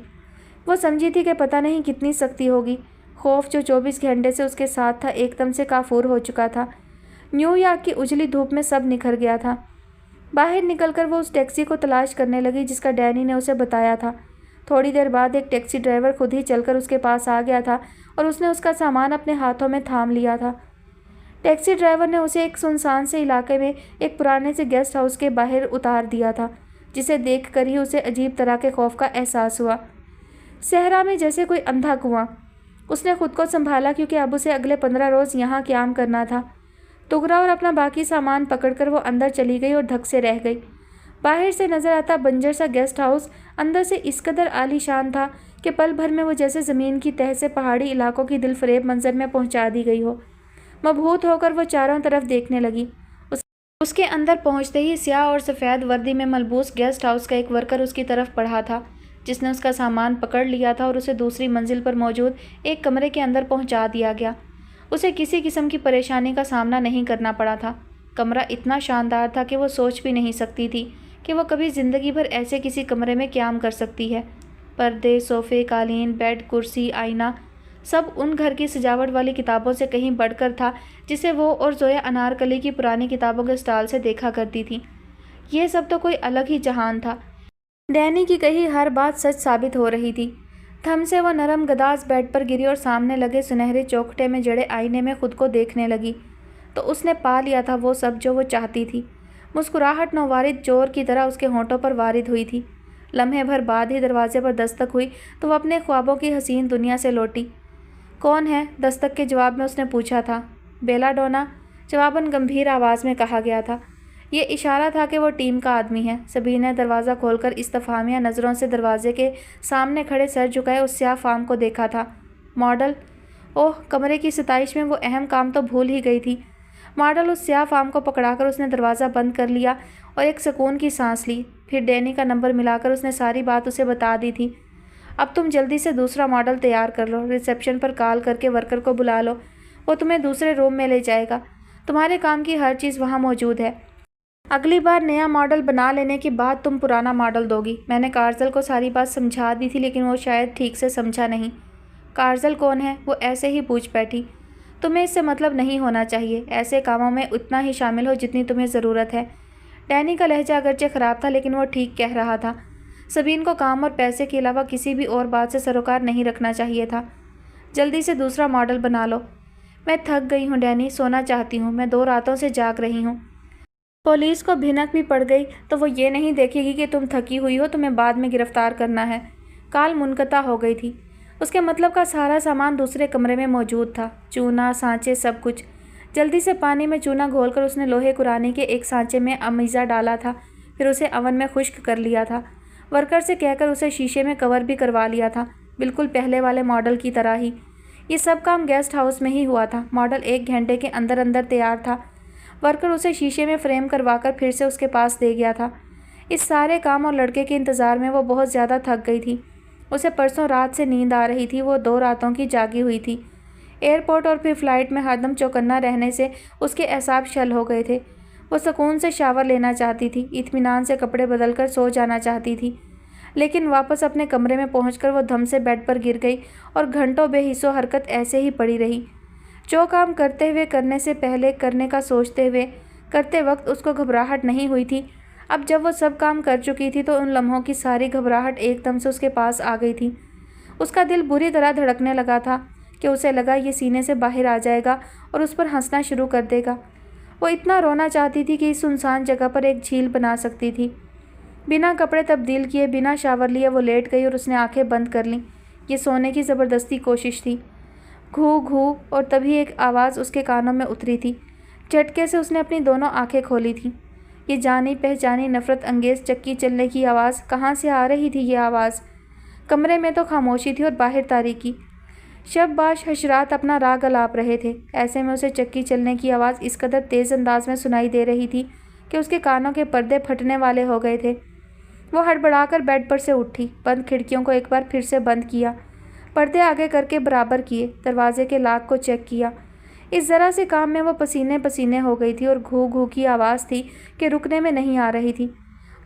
वो समझी थी कि पता नहीं कितनी सख्ती होगी। खौफ जो 24 घंटे से उसके साथ था एकदम से काफूर हो चुका था। न्यूयॉर्क की उजली धूप में सब निखर गया था। बाहर निकलकर वो उस टैक्सी को तलाश करने लगी जिसका डैनी ने उसे बताया था। थोड़ी देर बाद एक टैक्सी ड्राइवर खुद ही चलकर उसके पास आ गया था और उसने उसका सामान अपने हाथों में थाम लिया था। टैक्सी ड्राइवर ने उसे एक सुनसान से इलाके में एक पुराने से गेस्ट हाउस के बाहर उतार दिया था, जिसे देखकर ही उसे अजीब तरह के खौफ का एहसास हुआ। सहरा में जैसे कोई अंधा कुआं। उसने खुद को संभाला क्योंकि अब उसे अगले 15 रोज़ यहाँ क़याम करना था। टुकड़ा और अपना बाकी सामान पकड़कर वो अंदर चली गई और धक से रह गई। बाहर से नज़र आता बंजर सा गेस्ट हाउस अंदर से इस कदर आलीशान था कि पल भर में वो जैसे ज़मीन की तह से पहाड़ी इलाकों की दिलफरेब मंजर में पहुँचा दी गई हो। मबहूत होकर वो चारों तरफ देखने लगी। उसके अंदर पहुँचते ही स्याह और सफ़ेद वर्दी में मलबूस गेस्ट हाउस का एक वर्कर उसकी तरफ बढ़ा था, जिसने उसका सामान पकड़ लिया था और उसे दूसरी मंजिल पर मौजूद एक कमरे के अंदर पहुंचा दिया गया। उसे किसी किस्म की परेशानी का सामना नहीं करना पड़ा था। कमरा इतना शानदार था कि वो सोच भी नहीं सकती थी कि वो कभी ज़िंदगी भर ऐसे किसी कमरे में क़याम कर सकती है। पर्दे, सोफ़े, कालीन, बेड, कुर्सी, आईना, सब उन घर की सजावट वाली किताबों से कहीं बढ़कर था जिसे वो और जोया अनारकली की पुरानी किताबों के स्टॉल से देखा करती थी। ये सब तो कोई अलग ही जहान था। डैनी की कही हर बात सच साबित हो रही थी। थम से वो नरम गदास बेड पर गिरी और सामने लगे सुनहरे चौखटे में जड़े आईने में खुद को देखने लगी तो उसने पा लिया था वो सब जो वो चाहती थी। मुस्कुराहट नौवारिद जोर की तरह उसके होंठों पर वारिद हुई थी। लम्हे भर बाद ही दरवाजे पर दस्तक हुई तो वो अपने ख्वाबों की हसीन दुनिया से लौटी। कौन है? दस्तक के जवाब में उसने पूछा था। बेलाडोना, जवाबन गंभीर आवाज़ में कहा गया था। ये इशारा था कि वो टीम का आदमी है। सबीन ने दरवाज़ा खोलकर इस्तफहामिया नज़रों से दरवाजे के सामने खड़े सर झुकाए उस स्याह फार्म को देखा था। मॉडल? ओह, कमरे की सताइश में वो अहम काम तो भूल ही गई थी। मॉडल उस स्याह फार्म को पकड़ाकर उसने दरवाज़ा बंद कर लिया और एक सुकून की सांस ली। फिर डैनी का नंबर मिलाकर उसने सारी बात उसे बता दी थी। अब तुम जल्दी से दूसरा मॉडल तैयार कर लो। रिसेप्शन पर कॉल करके वर्कर को बुला लो, वो तुम्हें दूसरे रूम में ले जाएगा। तुम्हारे काम की हर चीज़ वहाँ मौजूद है। अगली बार नया मॉडल बना लेने के बाद तुम पुराना मॉडल दोगी। मैंने कार्जल को सारी बात समझा दी थी लेकिन वो शायद ठीक से समझा नहीं। कार्जल कौन है? वो ऐसे ही पूछ बैठी। तुम्हें इससे मतलब नहीं होना चाहिए। ऐसे कामों में उतना ही शामिल हो जितनी तुम्हें ज़रूरत है। डैनी का लहजा अगरचे ख़राब था लेकिन वो ठीक कह रहा था। सबीन को काम और पैसे के अलावा किसी भी और बात से सरोकार नहीं रखना चाहिए था। जल्दी से दूसरा मॉडल बना लो। मैं थक गई हूँ डैनी, सोना चाहती हूँ। मैं 2 रातों से जाग रही हूँ। पुलिस को भिनक भी पड़ गई तो वो ये नहीं देखेगी कि तुम थकी हुई हो, तुम्हें बाद में गिरफ्तार करना है। काल मुनक़ता हो गई थी। उसके मतलब का सारा सामान दूसरे कमरे में मौजूद था। चूना, सांचे, सब कुछ। जल्दी से पानी में चूना घोलकर उसने लोहे कुरानी के एक सांचे में अमीज़ा डाला था, फिर उसे अवन में खुश्क कर लिया था। वर्कर से कहकर उसे शीशे में कवर भी करवा लिया था, बिल्कुल पहले वाले मॉडल की तरह ही। ये सब काम गेस्ट हाउस में ही हुआ था। मॉडल 1 घंटे के अंदर अंदर तैयार था। वर्कर उसे शीशे में फ्रेम करवाकर फिर से उसके पास दे गया था। इस सारे काम और लड़के के इंतज़ार में वो बहुत ज़्यादा थक गई थी। उसे परसों रात से नींद आ रही थी। वो 2 रातों की जागी हुई थी। एयरपोर्ट और फिर फ्लाइट में हरदम चौकन्ना रहने से उसके एसाब शल हो गए थे। वो सुकून से शावर लेना चाहती थी, इत्मीनान से कपड़े बदलकर सो जाना चाहती थी, लेकिन वापस अपने कमरे में पहुंचकर वो धम से बेड पर गिर गई और घंटों बेहिस्सो हरकत ऐसे ही पड़ी रही। जो काम करते हुए करने से पहले करने का सोचते हुए करते वक्त उसको घबराहट नहीं हुई थी, अब जब वो सब काम कर चुकी थी तो उन लम्हों की सारी घबराहट एकदम से उसके पास आ गई थी। उसका दिल बुरी तरह धड़कने लगा था कि उसे लगा ये सीने से बाहर आ जाएगा और उस पर हंसना शुरू कर देगा। वो इतना रोना चाहती थी कि इस सुनसान जगह पर एक झील बना सकती थी। बिना कपड़े तब्दील किए, बिना शावर लिए वो लेट गई और उसने आंखें बंद कर लीं। ये सोने की ज़बरदस्ती कोशिश थी। घू घू, और तभी एक आवाज़ उसके कानों में उतरी थी। झटके से उसने अपनी दोनों आंखें खोली थीं। ये जानी पहचानी नफ़रत अंगेज़ चक्की चलने की आवाज़ कहाँ से आ रही थी? ये आवाज़ कमरे में तो खामोशी थी और बाहर तारीकी। शबबाश हशरात अपना राग अलाप रहे थे। ऐसे में उसे चक्की चलने की आवाज़ इस कदर तेज़ अंदाज में सुनाई दे रही थी कि उसके कानों के पर्दे फटने वाले हो गए थे। वो हड़बड़ाकर बेड पर से उठी, बंद खिड़कियों को एक बार फिर से बंद किया, पर्दे आगे करके बराबर किए, दरवाजे के लॉक को चेक किया। इस ज़रा से काम में वो पसीने पसीने हो गई थी और घू घू की आवाज़ थी कि रुकने में नहीं आ रही थी।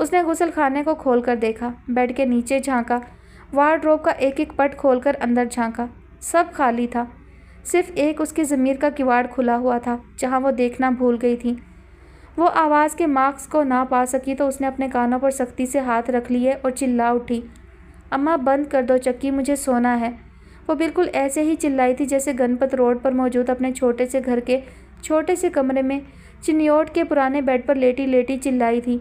उसने गुसल खाने को खोल कर देखा, बेड के नीचे झांका, वार्डरोब का एक एक पट खोलकर अंदर झांका। सब खाली था। सिर्फ एक उसकी ज़मीर का किवाड़ खुला हुआ था, जहाँ वो देखना भूल गई थी। वो आवाज़ के मार्क्स को ना पा सकी तो उसने अपने कानों पर सख्ती से हाथ रख लिए और चिल्ला उठी, अम्मा बंद कर दो चक्की, मुझे सोना है। वो बिल्कुल ऐसे ही चिल्लाई थी जैसे गणपत रोड पर मौजूद अपने छोटे से घर के छोटे से कमरे में चिन्योट के पुराने बेड पर लेटी लेटी चिल्लाई थी,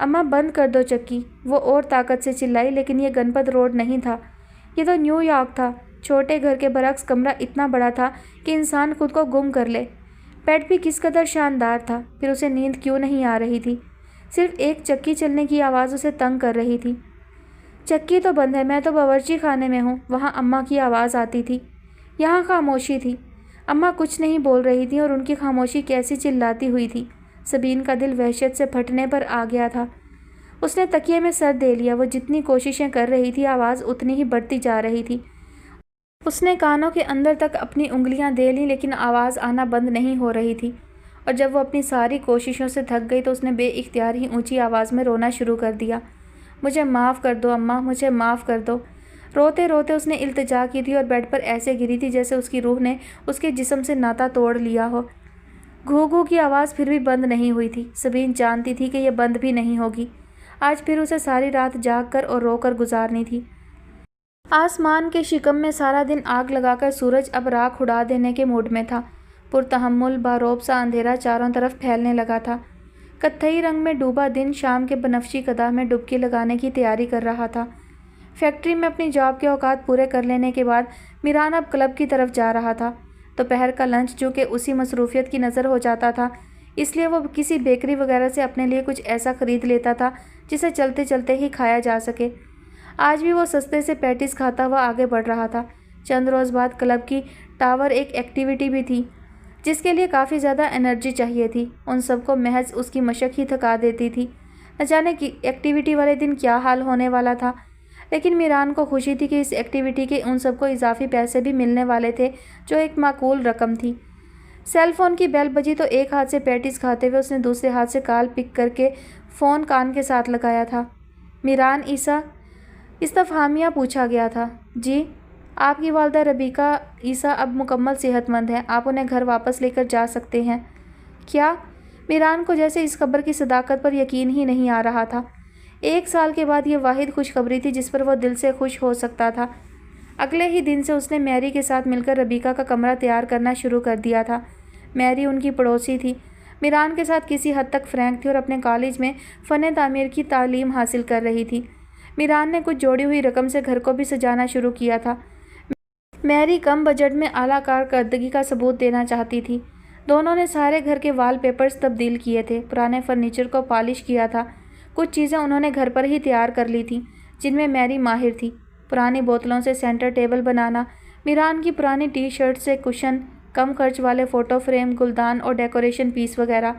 अम्मा बंद कर दो चक्की। वो और ताकत से चिल्लाई, लेकिन ये गणपत रोड नहीं था, ये तो न्यूयॉर्क था। छोटे घर के बरक्स कमरा इतना बड़ा था कि इंसान खुद को गुम कर ले। बेड भी किस कदर शानदार था। फिर उसे नींद क्यों नहीं आ रही थी? सिर्फ एक चक्की चलने की आवाज़ उसे तंग कर रही थी। चक्की तो बंद है, मैं तो बावर्ची खाने में हूँ, वहाँ अम्मा की आवाज़ आती थी। यहाँ खामोशी थी। अम्मा कुछ नहीं बोल रही थी और उनकी खामोशी कैसी चिल्लाती हुई थी। सबीन का दिल वहशत से फटने पर आ गया था। उसने तकिए में सर दे लिया। वो जितनी कोशिशें कर रही थी, आवाज़ उतनी ही बढ़ती जा रही थी। उसने कानों के अंदर तक अपनी उंगलियां दे लीं, लेकिन आवाज़ आना बंद नहीं हो रही थी। और जब वो अपनी सारी कोशिशों से थक गई तो उसने बेइख्तियार ही ऊंची आवाज़ में रोना शुरू कर दिया, मुझे माफ़ कर दो अम्मा, मुझे माफ़ कर दो। रोते रोते उसने इल्तिजा की थी और बेड पर ऐसे गिरी थी जैसे उसकी रूह ने उसके जिस्म से नाता तोड़ लिया हो। घू घू की आवाज़ फिर भी बंद नहीं हुई थी। सबीन जानती थी कि यह बंद भी नहीं होगी। आज फिर उसे सारी रात जाग कर और रोकर गुजारनी थी। आसमान के शिकम में सारा दिन आग लगाकर सूरज अब राख उड़ा देने के मूड में था। पुरतहम्मुल बारोब सा अंधेरा चारों तरफ फैलने लगा था। कत्थई रंग में डूबा दिन शाम के बनफशी कदा में डुबकी लगाने की तैयारी कर रहा था। फैक्ट्री में अपनी जॉब के औकात पूरे कर लेने के बाद मीरान अब क्लब की तरफ जा रहा था। दोपहर का लंच जो कि उसी मसरूफियत की नज़र हो जाता था, इसलिए वो किसी बेकरी वगैरह से अपने लिए कुछ ऐसा ख़रीद लेता था जिसे चलते चलते ही खाया जा सके। आज भी वो सस्ते से पैटीज खाता हुआ आगे बढ़ रहा था। चंद रोज़ बाद क्लब की टावर एक एक्टिविटी भी थी जिसके लिए काफ़ी ज़्यादा एनर्जी चाहिए थी। उन सबको महज उसकी मशक ही थका देती थी। न जाने कि एक्टिविटी वाले दिन क्या हाल होने वाला था, लेकिन मीरान को खुशी थी कि इस एक्टिविटी के उन सबको इजाफी पैसे भी मिलने वाले थे, जो एक माकूल रकम थी। सेल फ़ोन की बेल बजी तो एक हाथ से पैटीज खाते हुए उसने दूसरे हाथ से कॉल पिक करके फ़ोन कान के साथ लगाया था। मीरान ईसा, इस्तफ़हामिया पूछा गया था। जी, आपकी वालदा रबीका ईसा अब मुकम्मल सेहतमंद हैं, आप उन्हें घर वापस लेकर जा सकते हैं। क्या? मीरान को जैसे इस खबर की सदाकत पर यकीन ही नहीं आ रहा था। 1 साल के बाद ये वाहिद खुशखबरी थी जिस पर वो दिल से खुश हो सकता था। अगले ही दिन से उसने मैरी के साथ मिलकर रबीका का कमरा तैयार करना शुरू कर दिया था। मैरी उनकी पड़ोसी थी, मीरान के साथ किसी हद तक फ्रैंक थी और अपने कॉलेज में फ़न तामीर की तालीम हासिल कर रही थी। मीरान ने कुछ जोड़ी हुई रकम से घर को भी सजाना शुरू किया था। मैरी कम बजट में आला कारकर्दगी का सबूत देना चाहती थी। दोनों ने सारे घर के वॉल पेपर्स तब्दील किए थे, पुराने फर्नीचर को पॉलिश किया था। कुछ चीज़ें उन्होंने घर पर ही तैयार कर ली थी, जिनमें मैरी माहिर थी। पुरानी बोतलों से सेंटर टेबल बनाना, मीरान की पुरानी टी शर्ट से कुशन, कम खर्च वाले फ़ोटो फ्रेम, गुलदान और डेकोरेशन पीस वगैरह।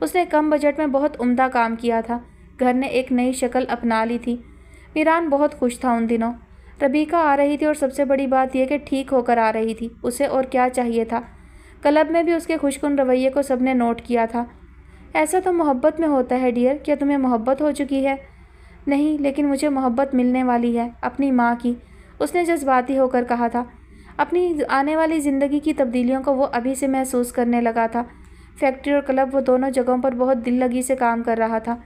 उसने कम बजट में बहुत उम्दा काम किया था। घर ने एक नई शक्ल अपना ली थी। मीरान बहुत खुश था उन दिनों। रबीका आ रही थी और सबसे बड़ी बात यह कि ठीक होकर आ रही थी। उसे और क्या चाहिए था। क्लब में भी उसके खुशकुन रवैये को सबने नोट किया था। ऐसा तो मोहब्बत में होता है डियर। क्या तुम्हें मोहब्बत हो चुकी है? नहीं, लेकिन मुझे मोहब्बत मिलने वाली है, अपनी माँ की, उसने जज्बाती होकर कहा था। अपनी आने वाली ज़िंदगी की तब्दीलियों को वो अभी से महसूस करने लगा था। फैक्ट्री और क्लब, वो दोनों जगहों पर बहुत दिल लगी से काम कर रहा था।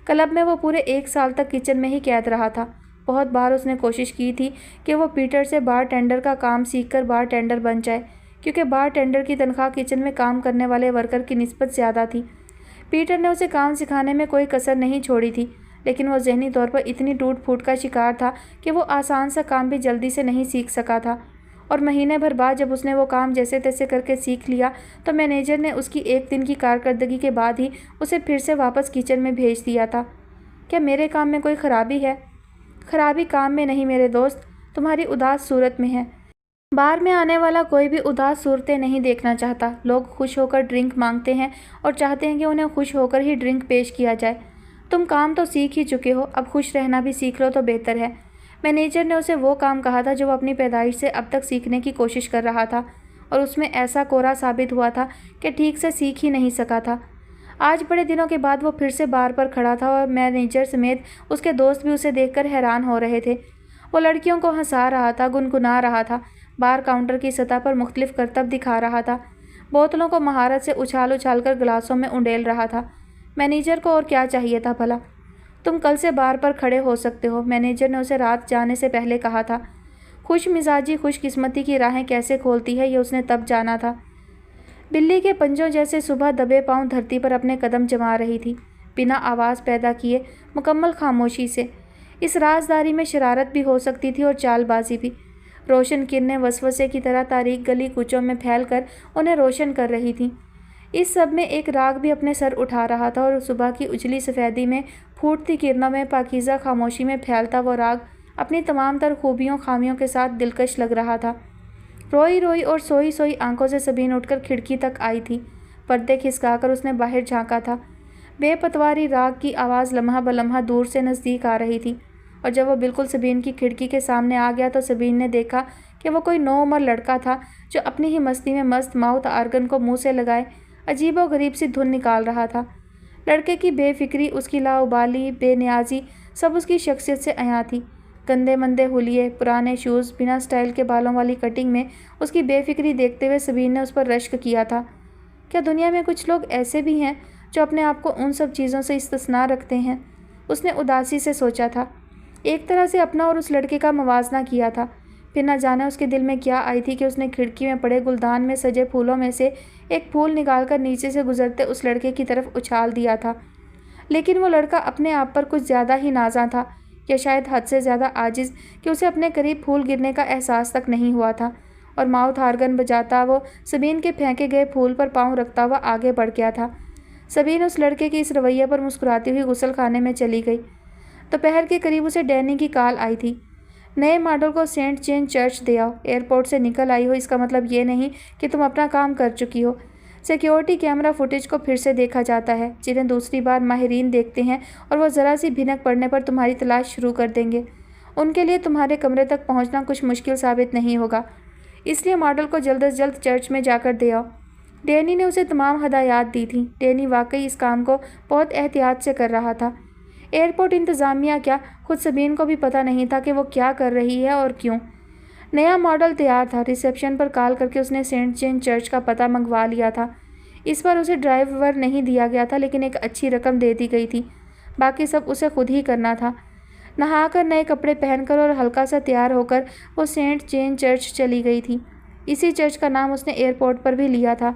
क्लब में वो पूरे 1 साल तक किचन में ही कैद रहा था। बहुत बार उसने कोशिश की थी कि वो पीटर से बार टेंडर का काम सीखकर बार टेंडर बन जाए, क्योंकि बार टेंडर की तनख्वाह किचन में काम करने वाले वर्कर की निस्बत ज़्यादा थी। पीटर ने उसे काम सिखाने में कोई कसर नहीं छोड़ी थी, लेकिन वो ज़हनी तौर पर इतनी टूट फूट का शिकार था कि वो आसान सा काम भी जल्दी से नहीं सीख सका था। और महीने भर बाद जब उसने वो काम जैसे तैसे करके सीख लिया तो मैनेजर ने उसकी 1 दिन की कारकर्दगी के बाद ही उसे फिर से वापस किचन में भेज दिया था। क्या मेरे काम में कोई ख़राबी है? खराबी काम में नहीं मेरे दोस्त, तुम्हारी उदास सूरत में है। बार में आने वाला कोई भी उदास सूरतें नहीं देखना चाहता। लोग खुश होकर ड्रिंक मांगते हैं और चाहते हैं कि उन्हें खुश होकर ही ड्रिंक पेश किया जाए। तुम काम तो सीख ही चुके हो, अब खुश रहना भी सीख लो तो बेहतर है। मैनेजर ने उसे वो काम कहा था जो वो अपनी पैदाइश से अब तक सीखने की कोशिश कर रहा था, और उसमें ऐसा कोरा साबित हुआ था कि ठीक से सीख ही नहीं सका था। आज बड़े दिनों के बाद वो फिर से बार पर खड़ा था और मैनेजर समेत उसके दोस्त भी उसे देखकर हैरान हो रहे थे। वो लड़कियों को हंसा रहा था, गुनगुना रहा था, बार काउंटर की सतह पर मुख्तलिफ करतब दिखा रहा था, बोतलों को महारत से उछाल उछाल कर गिलासों में उंडेल रहा था। मैनेजर को और क्या चाहिए था भला? तुम कल से बार पर खड़े हो सकते हो, मैनेजर ने उसे रात जाने से पहले कहा था। खुश मिजाजी खुशकिस्मती की राहें कैसे खोलती है ये उसने तब जाना था। बिल्ली के पंजों जैसे सुबह दबे पांव धरती पर अपने कदम जमा रही थी, बिना आवाज़ पैदा किए, मुकम्मल खामोशी से। इस राजदारी में शरारत भी हो सकती थी और चालबाजी भी। रोशन किरणें वसवसे की तरह तारीक गली कूचों में फैलकर उन्हें रोशन कर रही थीं। इस सब में एक राग भी अपने सर उठा रहा था, और सुबह की उजली सफ़ेदी में फूटती किरणों में पाकीज़ा खामोशी में फैलता वो राग अपनी तमाम तर खूबियों खामियों के साथ दिलकश लग रहा था। रोई रोई और सोई सोई आंखों से सबीन उठकर खिड़की तक आई थी। पर्दे खिसकाकर उसने बाहर झांका था। बेपतवारी राग की आवाज़ लम्हा बलम्हा दूर से नज़दीक आ रही थी, और जब वो बिल्कुल सबीन की खिड़की के सामने आ गया तो सबीन ने देखा कि वो कोई नौउम्र लड़का था जो अपनी ही मस्ती में मस्त माउथ आर्गन को मुंह से लगाए अजीबो गरीब सी धुन निकाल रहा था। लड़के की बेफिक्री, उसकी लाउबाली, बेनियाजी सब उसकी शख्सियत से अयां थी। गंदे मंदे हुलिये, पुराने शूज़, बिना स्टाइल के बालों वाली कटिंग में उसकी बेफिक्री देखते हुए सबीन ने उस पर रश्क किया था। क्या दुनिया में कुछ लोग ऐसे भी हैं जो अपने आप को उन सब चीज़ों से इस्तिस्ना रखते हैं? उसने उदासी से सोचा था। एक तरह से अपना और उस लड़के का मवाजना किया था। फिर न जाने उसके दिल में क्या आई थी कि उसने खिड़की में पड़े गुलदान में सजे फूलों में से एक फूल निकालकर नीचे से गुजरते उस लड़के की तरफ उछाल दिया था। लेकिन वो लड़का अपने आप पर कुछ ज़्यादा ही नाज़ा था, या शायद हद से ज़्यादा आजिज़, कि उसे अपने करीब फूल गिरने का एहसास तक नहीं हुआ था, और माउथ आर्गन बजाता वो सबीन के फेंके गए फूल पर पाँव रखता हुआ आगे बढ़ गया था। सबीन उस लड़के के इस रवैये पर मुस्कुराती हुई गुसल खाने में चली गई। दोपहर के करीब उसे डैनी की कॉल आई थी। नए मॉडल को सेंट जेन चर्च दे आओ। एयरपोर्ट से निकल आई हो इसका मतलब ये नहीं कि तुम अपना काम कर चुकी हो। सिक्योरिटी कैमरा फुटेज को फिर से देखा जाता है, जिन्हें दूसरी बार माहिरीन देखते हैं, और वो ज़रा सी भिनक पड़ने पर तुम्हारी तलाश शुरू कर देंगे। उनके लिए तुम्हारे कमरे तक पहुंचना कुछ मुश्किल साबित नहीं होगा, इसलिए मॉडल को जल्द से जल्द चर्च में जाकर दे आओ। डैनी ने उसे तमाम हदायत दी थी। डैनी वाकई इस काम को बहुत एहतियात से कर रहा था। एयरपोर्ट इंतज़ामिया क्या, खुद सबीन को भी पता नहीं था कि वो क्या कर रही है और क्यों। नया मॉडल तैयार था। रिसेप्शन पर कॉल करके उसने सेंट जेन चर्च का पता मंगवा लिया था। इस बार उसे ड्राइवर नहीं दिया गया था, लेकिन एक अच्छी रकम दे दी गई थी। बाकी सब उसे खुद ही करना था। नहाकर, नए कपड़े पहनकर और हल्का सा तैयार होकर वो सेंट जेन चर्च चली गई थी। इसी चर्च का नाम उसने एयरपोर्ट पर भी लिया था।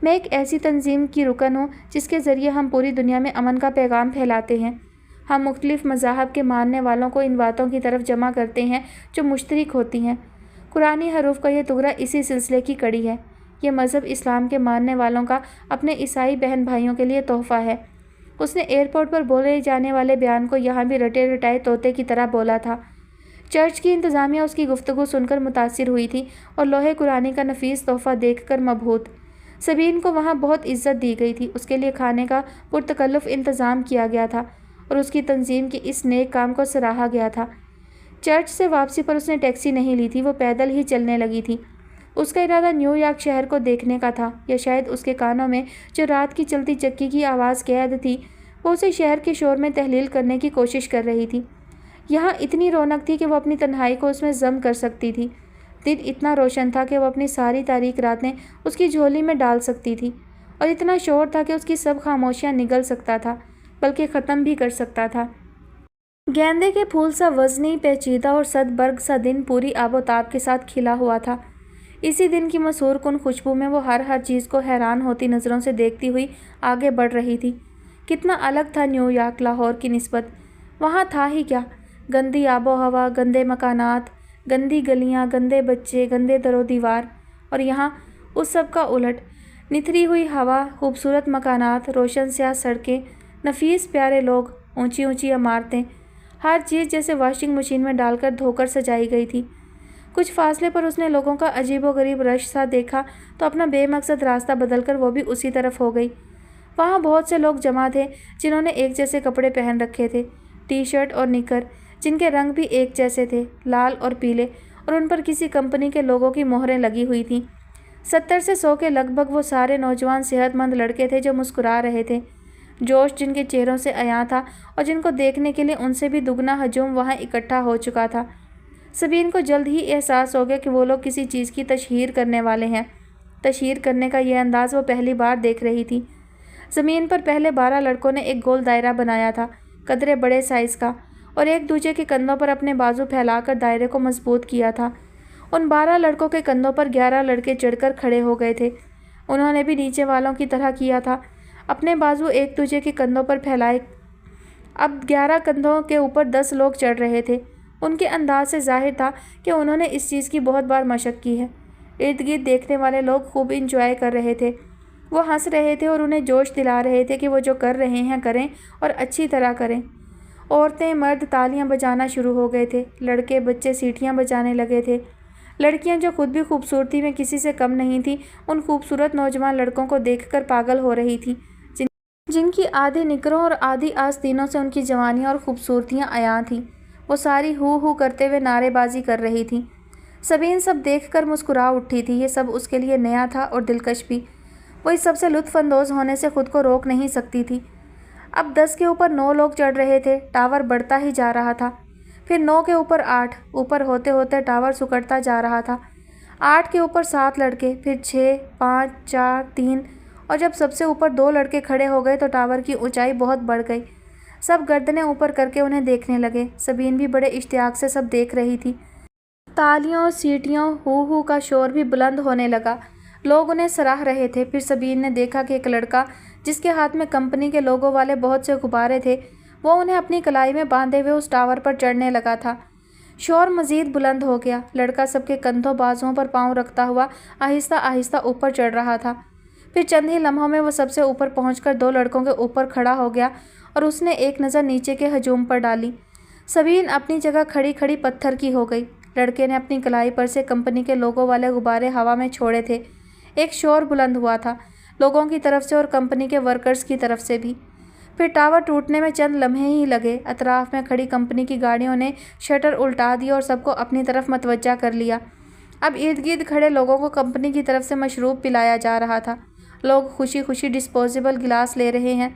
मैं एक ऐसी तंजीम की रुकन हूँ जिसके ज़रिए हम पूरी दुनिया में अमन का पैगाम फैलाते हैं। हम मुख्तलिफ़ मज़ाहब के मानने वालों को इन बातों की तरफ जमा करते हैं जो मुश्तरक होती हैं। कुरानी हरूफ का यह टुकड़ा इसी सिलसिले की कड़ी है। یہ مذہب اسلام کے ماننے والوں کا اپنے عیسائی بہن بھائیوں کے لیے تحفہ ہے۔ اس نے ایئرپورٹ پر بولے جانے والے بیان کو یہاں بھی رٹے رٹائے طوطے کی طرح بولا تھا۔ چرچ کی انتظامیہ اس کی گفتگو سن کر متاثر ہوئی تھی اور لوح قرآنی کا نفیس تحفہ دیکھ کر مبہوت۔ سبین کو وہاں بہت عزت دی گئی تھی، اس کے لیے کھانے کا پرتکلف انتظام کیا گیا تھا اور اس کی تنظیم کے اس نیک کام کو سراہا گیا تھا۔ چرچ سے واپسی پر اس نے ٹیکسی نہیں لی تھی، وہ پیدل ہی چلنے لگی تھی۔ اس کا ارادہ نیو یارک شہر کو دیکھنے کا تھا، یا شاید اس کے کانوں میں جو رات کی چلتی چکی کی آواز قید تھی وہ اسے شہر کے شور میں تحلیل کرنے کی کوشش کر رہی تھی۔ یہاں اتنی رونق تھی کہ وہ اپنی تنہائی کو اس میں ضم کر سکتی تھی۔ دن اتنا روشن تھا کہ وہ اپنی ساری تاریک راتیں اس کی جھولی میں ڈال سکتی تھی، اور اتنا شور تھا کہ اس کی سب خاموشیاں نگل سکتا تھا، بلکہ ختم بھی کر سکتا تھا۔ گیندے کے پھول سا وزنی، پیچیدہ اور صد برگ سا دن پوری آب و تاب کے ساتھ کھلا ہوا تھا۔ اسی دن کی مسحور کن خوشبو میں وہ ہر چیز کو حیران ہوتی نظروں سے دیکھتی ہوئی آگے بڑھ رہی تھی۔ کتنا الگ تھا نیو یارک لاہور کی نسبت! وہاں تھا ہی کیا؟ گندی آب و ہوا، گندے مکانات، گندی گلیاں، گندے بچے، گندے در و دیوار، اور یہاں اس سب کا الٹ، نتھری ہوئی ہوا، خوبصورت مکانات، روشن سیاہ سڑکیں، نفیس پیارے لوگ، اونچی اونچی عمارتیں، ہر چیز جیسے واشنگ مشین میں ڈال کر دھو کر سجائی گئی تھی۔ کچھ فاصلے پر اس نے لوگوں کا عجیب و غریب رش سا دیکھا تو اپنا بے مقصد راستہ بدل کر وہ بھی اسی طرف ہو گئی۔ وہاں بہت سے لوگ جمع تھے جنہوں نے ایک جیسے کپڑے پہن رکھے تھے، ٹی شرٹ اور نکر، جن کے رنگ بھی ایک جیسے تھے، لال اور پیلے، اور ان پر کسی کمپنی کے لوگوں کی مہریں لگی ہوئی تھیں۔ 70 سے 100 کے لگ بھگ وہ سارے نوجوان صحت مند لڑکے تھے جو مسکرا رہے تھے۔ جوش جن کے چہروں سے عیاں تھا اور جن کو دیکھنے کے لیے ان سے بھی دگنا ہجوم وہاں اکٹھا ہو چکا تھا۔ سبین کو جلد ہی احساس ہو گیا کہ وہ لوگ کسی چیز کی تشہیر کرنے والے ہیں۔ تشہیر کرنے کا یہ انداز وہ پہلی بار دیکھ رہی تھی۔ زمین پر پہلے 12 لڑکوں نے ایک گول دائرہ بنایا تھا، قدرے بڑے سائز کا، اور ایک دوسرے کے کندھوں پر اپنے بازو پھیلا کر دائرے کو مضبوط کیا تھا۔ ان 12 لڑکوں کے کندھوں پر 11 لڑکے چڑھ کر کھڑے ہو گئے تھے۔ انہوں نے بھی نیچے والوں کی طرح کیا تھا، اپنے بازو ایک دوسرے کے کندھوں پر پھیلائے۔ اب 11 کندھوں کے اوپر 10 لوگ چڑھ رہے تھے۔ ان کے انداز سے ظاہر تھا کہ انہوں نے اس چیز کی بہت بار مشق کی ہے۔ ارد گرد دیکھنے والے لوگ خوب انجوائے کر رہے تھے۔ وہ ہنس رہے تھے اور انہیں جوش دلا رہے تھے کہ وہ جو کر رہے ہیں کریں اور اچھی طرح کریں۔ عورتیں مرد تالیاں بجانا شروع ہو گئے تھے، لڑکے بچے سیٹیاں بجانے لگے تھے۔ لڑکیاں جو خود بھی خوبصورتی میں کسی سے کم نہیں تھیں، ان خوبصورت نوجوان لڑکوں کو دیکھ کر پاگل ہو رہی تھیں، جن کی آدھی نکروں اور آدھی آستینوں سے ان کی جوانیاں اور خوبصورتیاں عیاں تھیں۔ وہ ساری ہو ہو کرتے ہوئے نعرے بازی کر رہی تھیں۔ سبین سب دیکھ کر مسکرا اٹھی تھی۔ یہ سب اس کے لیے نیا تھا اور دلکش بھی۔ وہ اس سب سے لطف اندوز ہونے سے خود کو روک نہیں سکتی تھی۔ اب 10 کے اوپر 9 لوگ چڑھ رہے تھے، ٹاور بڑھتا ہی جا رہا تھا۔ پھر 9 کے اوپر 8، اوپر ہوتے ہوتے ٹاور سکڑتا جا رہا تھا۔ 8 کے اوپر 7 لڑکے، پھر 6، 5، 4، 3، اور جب سب سے اوپر 2 لڑکے کھڑے ہو گئے تو ٹاور کی اونچائی بہت بڑھ گئی۔ سب گردنیں اوپر کر کے انہیں دیکھنے لگے۔ سبین بھی بڑے اشتیاق سے سب دیکھ رہی تھی۔ تالیوں، سیٹیوں، ہو ہو کا شور بھی بلند ہونے لگا۔ لوگ انہیں سراہ رہے تھے۔ پھر سبین نے دیکھا کہ ایک لڑکا جس کے ہاتھ میں کمپنی کے لوگوں والے بہت سے غبارے تھے، وہ انہیں اپنی کلائی میں باندھے ہوئے اس ٹاور پر چڑھنے لگا تھا۔ شور مزید بلند ہو گیا۔ لڑکا سب کے کندھوں بازوؤں پر پاؤں رکھتا ہوا آہستہ آہستہ اوپر چڑھ رہا تھا۔ پھر چند ہی لمحوں میں وہ سب سے اوپر پہنچ کر 2 لڑکوں کے اوپر کھڑا ہو گیا اور اس نے ایک نظر نیچے کے ہجوم پر ڈالی۔ سبین اپنی جگہ کھڑی کھڑی پتھر کی ہو گئی۔ لڑکے نے اپنی کلائی پر سے کمپنی کے لوگوں والے غبارے ہوا میں چھوڑے تھے۔ ایک شور بلند ہوا تھا، لوگوں کی طرف سے اور کمپنی کے ورکرز کی طرف سے بھی۔ پھر ٹاور ٹوٹنے میں چند لمحے ہی لگے۔ اطراف میں کھڑی کمپنی کی گاڑیوں نے شٹر الٹا دی اور سب کو اپنی طرف متوجہ کر لیا۔ اب ارد گرد کھڑے لوگوں کو کمپنی کی طرف سے مشروب پلایا جا رہا تھا۔ لوگ خوشی خوشی ڈسپوزیبل گلاس لے رہے ہیں۔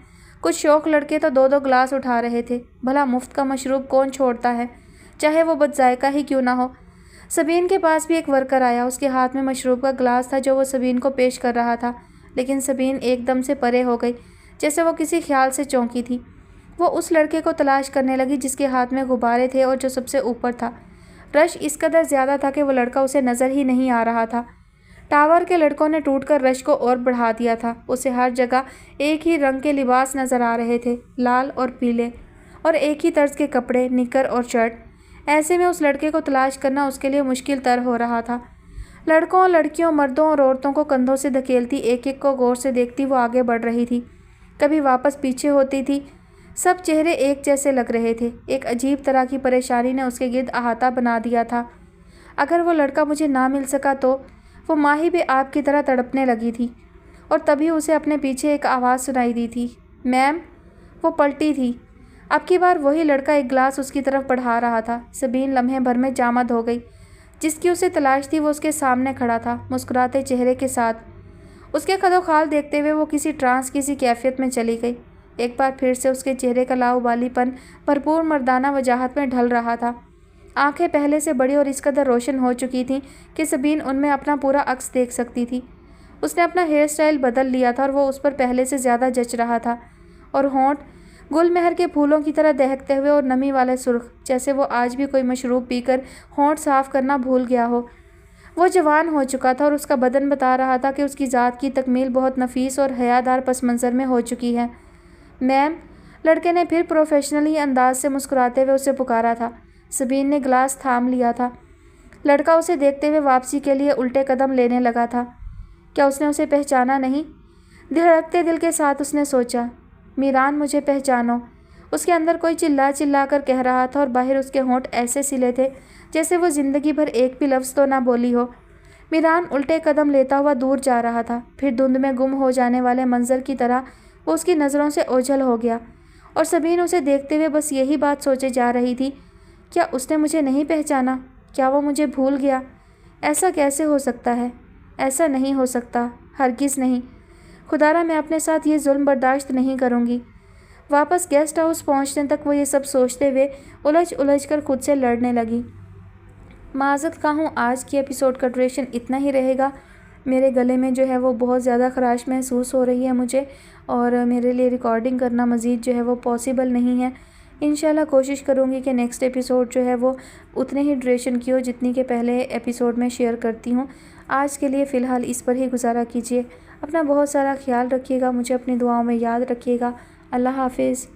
کچھ شوق لڑکے تو 2 گلاس اٹھا رہے تھے۔ بھلا مفت کا مشروب کون چھوڑتا ہے، چاہے وہ بد ذائقہ ہی کیوں نہ ہو۔ سبین کے پاس بھی ایک ورکر آیا۔ اس کے ہاتھ میں مشروب کا گلاس تھا جو وہ سبین کو پیش کر رہا تھا، لیکن سبین ایک دم سے پرے ہو گئی، جیسے وہ کسی خیال سے چونکی تھی۔ وہ اس لڑکے کو تلاش کرنے لگی جس کے ہاتھ میں غبارے تھے اور جو سب سے اوپر تھا۔ رش اس قدر زیادہ تھا کہ وہ لڑکا اسے نظر ہی نہیں آ رہا تھا۔ ٹاور کے لڑکوں نے ٹوٹ کر رش کو اور بڑھا دیا تھا۔ اسے ہر جگہ ایک ہی رنگ کے لباس نظر آ رہے تھے، لال اور پیلے، اور ایک ہی طرز کے کپڑے، نکر اور شرٹ۔ ایسے میں اس لڑکے کو تلاش کرنا اس کے لیے مشکل تر ہو رہا تھا۔ लड़कों, लड़कियों, मर्दों और औरतों को कंधों से धकेलती, एक एक को गौर से देखती वो आगे बढ़ रही थी। कभी वापस पीछे होती थी। सब चेहरे एक जैसे लग रहे थे। एक अजीब तरह की परेशानी ने उसके गिर्द अहाता बना दिया था। अगर वो लड़का मुझे ना मिल सका तो? वो माही भी आग की तरह तड़पने लगी थी। और तभी उसे अपने पीछे एक आवाज़ सुनाई दी थी, मैम। वो पलटी थी। अब की बार वही लड़का एक गिलास उसकी तरफ बढ़ा रहा था। सबीन लम्हे भर में जामद हो गई। जिसकी उसे तलाश थी वो उसके सामने खड़ा था, मुस्कुराते चेहरे के साथ। उसके खदोखाल देखते हुए वो किसी ट्रांस, किसी कैफियत में चली गई। एक बार फिर से उसके चेहरे का लाउबालीपन भरपूर मर्दाना वजाहत में ढल रहा था। आंखें पहले से बड़ी और इस कदर रोशन हो चुकी थीं कि सबीन उनमें अपना पूरा अक्स देख सकती थी। उसने अपना हेयर स्टाइल बदल लिया था और वो उस पर पहले से ज़्यादा जच रहा था। और होंठ गुलमहर के फूलों की तरह दहकते हुए और नमी वाले सुर्ख, जैसे वो आज भी कोई मशरूब पीकर होंठ साफ करना भूल गया हो। वो जवान हो चुका था और उसका बदन बता रहा था कि उसकी ज़ात की तकमील बहुत नफीस और हयादार पस मंज़र में हो चुकी है। मैम, लड़के ने फिर प्रोफेशनली अंदाज से मुस्कुराते हुए उसे पुकारा था। सबीन ने गिलास थाम लिया था। लड़का उसे देखते हुए वापसी के लिए उल्टे कदम लेने लगा था। क्या उसने उसे पहचाना नहीं? धड़कते दिल के साथ उसने सोचा, मीरान, मुझे पहचानो। उसके अंदर कोई चिल्ला चिल्ला कर कह रहा था और बाहर उसके होंठ ऐसे सिले थे जैसे वो ज़िंदगी भर एक भी लफ्ज़ तो ना बोली हो। मीरान उल्टे कदम लेता हुआ दूर जा रहा था। फिर धुंध में गुम हो जाने वाले मंजर की तरह वो उसकी नज़रों से ओझल हो गया। और सबीन उसे देखते हुए बस यही बात सोचे जा रही थी, क्या उसने मुझे नहीं पहचाना? क्या वो मुझे भूल गया? ऐसा कैसे हो सकता है? ऐसा नहीं हो सकता, हरगिज़ नहीं। खुदारा, मैं अपने साथ ये जुल्म बर्दाश्त नहीं करूँगी। वापस गेस्ट हाउस पहुँचने तक वो ये सब सोचते हुए उलझ उलझ कर खुद से लड़ने लगी। माज़रत खा हूँ, आज की एपिसोड का ड्यूरेशन इतना ही रहेगा। मेरे गले में जो है वो बहुत ज़्यादा ख़राश महसूस हो रही है मुझे, और मेरे लिए रिकॉर्डिंग करना मज़ीद जो है वो पॉसिबल नहीं है। इंशाल्लाह कोशिश करूँगी कि नेक्स्ट एपिसोड जो है वो उतने ही ड्यूरेशन की हो जितनी के पहले एपिसोड में शेयर करती हूँ। आज के लिए फ़िलहाल इस पर ही गुजारा कीजिए। अपना बहुत सारा ख्याल रखिएगा, मुझे अपनी दुआओं में याद रखिएगा। अल्लाह हाफिज़।